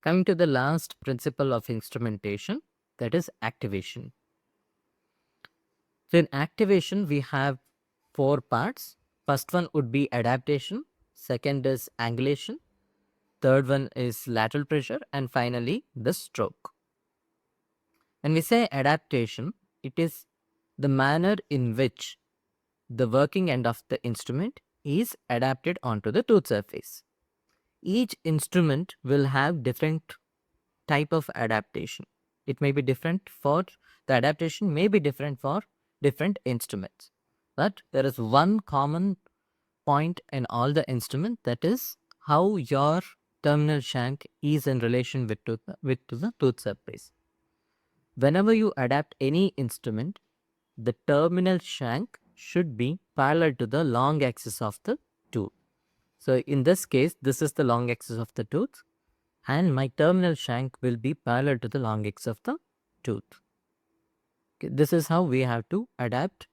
Coming to the last principle of instrumentation, that is activation. So in activation, we have 4 parts. First one would be adaptation, second is angulation, third one is lateral pressure, and finally the stroke. When we say adaptation, it is the manner in which the working end of the instrument is adapted onto the tooth surface. Each instrument will have different type of adaptation. It may be different for the adaptation may be different for different instruments. But there is one common point in all the instruments, that is how your terminal shank is in relation with the tooth surface. Whenever you adapt any instrument, the terminal shank should be parallel to the long axis of the tooth. So in this case, this is the long axis of the tooth, and my terminal shank will be parallel to the long axis of the tooth. Okay, this is how we have to adapt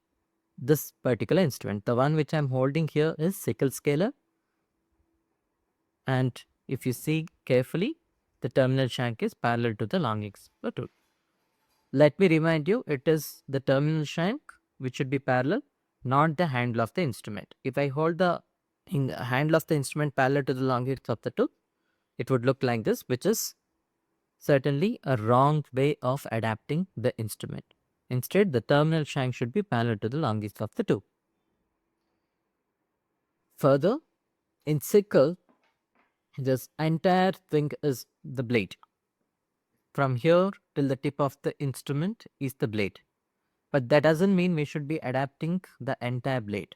this particular instrument. The one which I'm holding here is sickle scaler, and if you see carefully, the terminal shank is parallel to the long axis of the tooth. Let me remind you, it is the terminal shank which should be parallel, not the handle of the instrument. If I hold the handle of the instrument parallel to the long axis of the tooth, it would look like this, which is certainly a wrong way of adapting the instrument. Instead, the terminal shank should be parallel to the long axis of the tooth. Further, in sickle, this entire thing is the blade. From here till the tip of the instrument is the blade. But that doesn't mean we should be adapting the entire blade.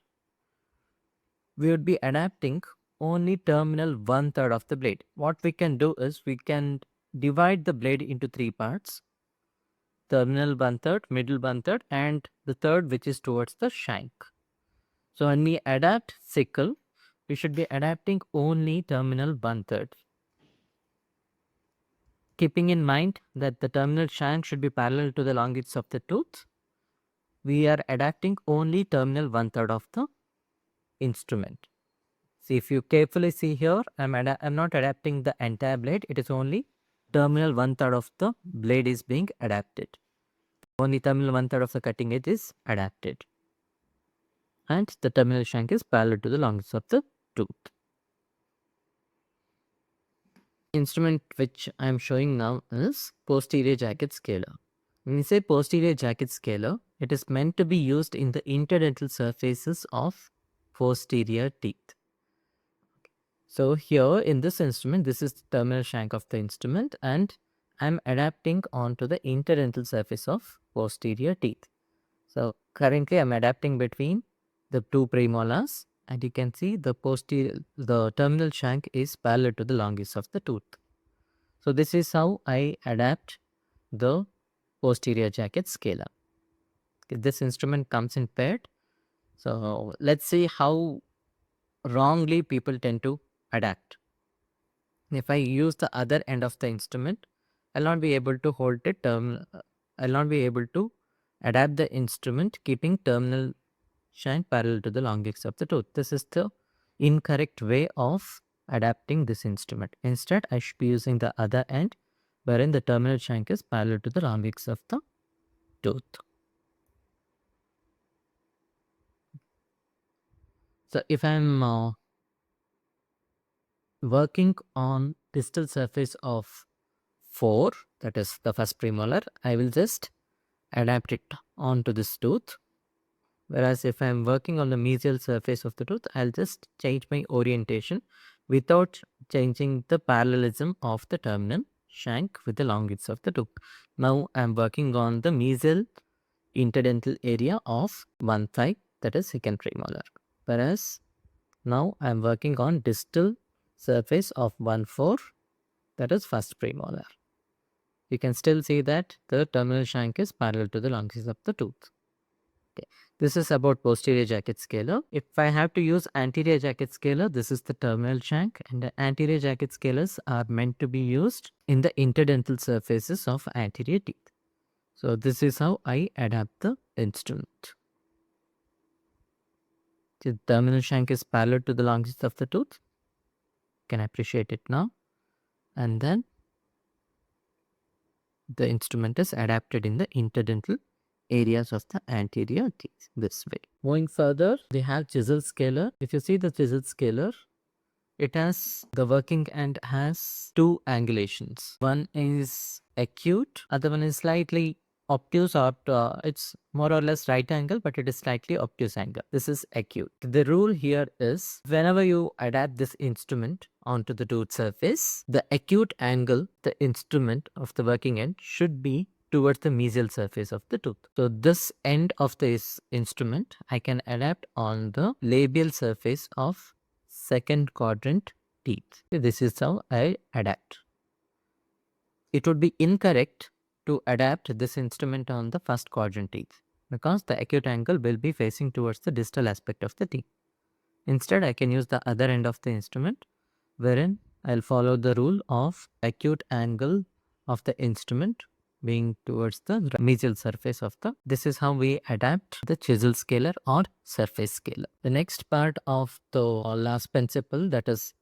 We would be adapting only terminal 1/3 of the blade. What we can do is we can divide the blade into 3 parts. Terminal 1/3, middle 1/3, and the third which is towards the shank. So when we adapt sickle, we should be adapting only terminal 1/3. Keeping in mind that the terminal shank should be parallel to the long edge of the tooth, we are adapting only terminal 1/3 of the instrument. See, if you carefully see here, I'm not adapting the entire blade. It is only terminal 1/3 of the blade is being adapted. Only terminal 1/3 of the cutting edge is adapted. And the terminal shank is parallel to the long edge of the tooth. Instrument which I am showing now is posterior Jacquette Scaler. When we say posterior Jacquette Scaler, it is meant to be used in the interdental surfaces of posterior teeth. So here in this instrument, this is the terminal shank of the instrument, and I am adapting onto the interdental surface of posterior teeth. So currently I am adapting between the 2 premolars, and you can see the terminal shank is parallel to the long edge of the tooth. So this is how I adapt the posterior Jacquette Scaler. This instrument comes in paired. So let's see how wrongly people tend to adapt. If I use the other end of the instrument, I'll not be able to hold it I'll not be able to adapt the instrument keeping terminal shank parallel to the long axis of the tooth. This is the incorrect way of adapting this instrument. Instead, I should be using the other end, wherein the terminal shank is parallel to the long axis of the tooth. So if I'm working on distal surface of 4, that is the first premolar, I will just adapt it onto this tooth. Whereas if I am working on the mesial surface of the tooth, I'll just change my orientation without changing the parallelism of the terminal shank with the long edge of the tooth. Now I am working on the mesial interdental area of 1/5, that is second premolar. Whereas now I am working on distal surface of 1/4, that is first premolar. You can still see that the terminal shank is parallel to the long edge of the tooth. Okay. This is about posterior Jacquette Scaler. If I have to use anterior Jacquette Scaler, this is the terminal shank, and the anterior Jacquette Scalers are meant to be used in the interdental surfaces of anterior teeth. So this is how I adapt the instrument. The terminal shank is parallel to the long edge of the tooth. Can appreciate it now. And then the instrument is adapted in the interdental areas of the anterior teeth this way. Moving further, they have Chisel Scaler. If you see the Chisel Scaler, it has the working end has two angulations. One is acute, other one is slightly obtuse, or it's more or less right angle, but it is slightly obtuse angle. This is acute. The rule here is whenever you adapt this instrument onto the tooth surface, the acute angle, the instrument of the working end should be towards the mesial surface of the tooth. So this end of this instrument I can adapt on the labial surface of second quadrant teeth. This is how I adapt. It would be incorrect to adapt this instrument on the first quadrant teeth because the acute angle will be facing towards the distal aspect of the teeth. Instead, I can use the other end of the instrument wherein I'll follow the rule of acute angle of the instrument being towards the mesial surface of the. This is how we adapt the chisel scaler or surface scaler. The next part of the last principle, that is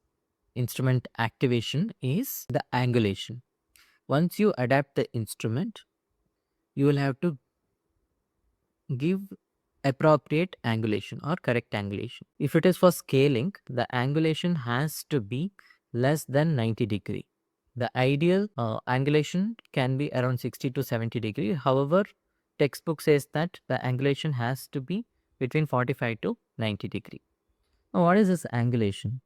instrument activation, is the angulation. Once you adapt the instrument, you will have to give appropriate angulation or correct angulation. If it is for scaling, the angulation has to be less than 90 degree. The ideal angulation can be around 60 to 70 degree. However, textbook says that the angulation has to be between 45 to 90 degree. Now, what is this angulation?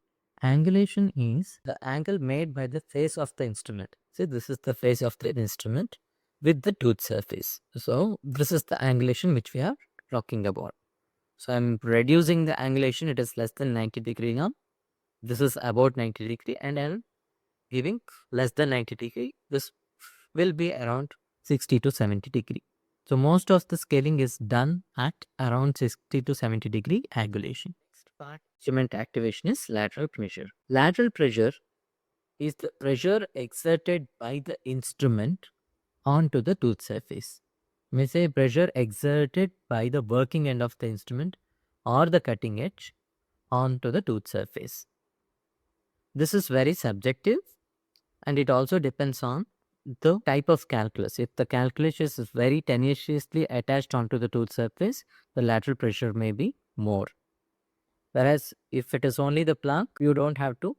Angulation is the angle made by the face of the instrument. See, this is the face of the instrument with the tooth surface. So, this is the angulation which we are talking about. So, I'm reducing the angulation. It is less than 90 degree now. This is about 90 degree, and I'm giving less than 90 degree. This will be around 60 to 70 degree. So, most of the scaling is done at around 60 to 70 degree angulation. Next part, instrument activation, is lateral pressure. Lateral pressure is the pressure exerted by the instrument onto the tooth surface. We say pressure exerted by the working end of the instrument or the cutting edge onto the tooth surface. This is very subjective, and it also depends on the type of calculus. If the calculus is very tenaciously attached onto the tooth surface, the lateral pressure may be more. Whereas if it is only the plaque, you don't have to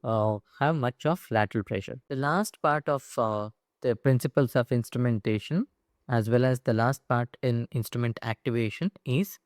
have much of lateral pressure. The last part of the principles of instrumentation, as well as the last part in instrument activation, is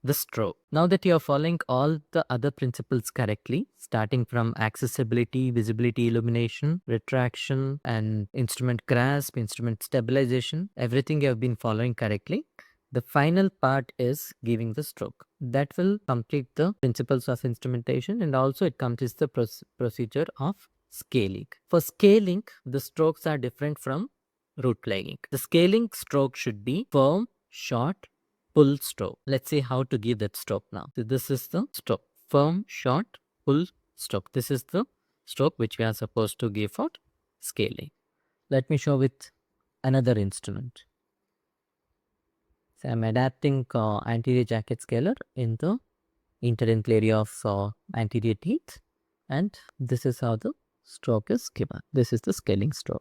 the stroke. Now that you are following all the other principles correctly, starting from accessibility, visibility, illumination, retraction, and instrument grasp, instrument stabilization, everything you have been following correctly, the final part is giving the stroke. That will complete the principles of instrumentation, and also it completes the procedure of scaling. For scaling, the strokes are different from root planing. The scaling stroke should be firm, short, pull stroke. Let's see how to give that stroke now. So this is the stroke. Firm, short, pull stroke. This is the stroke which we are supposed to give for scaling. Let me show with another instrument. So I'm adapting anterior Jacquette Scaler in the interdental area of anterior teeth, and this is how the stroke is given. This is the scaling stroke.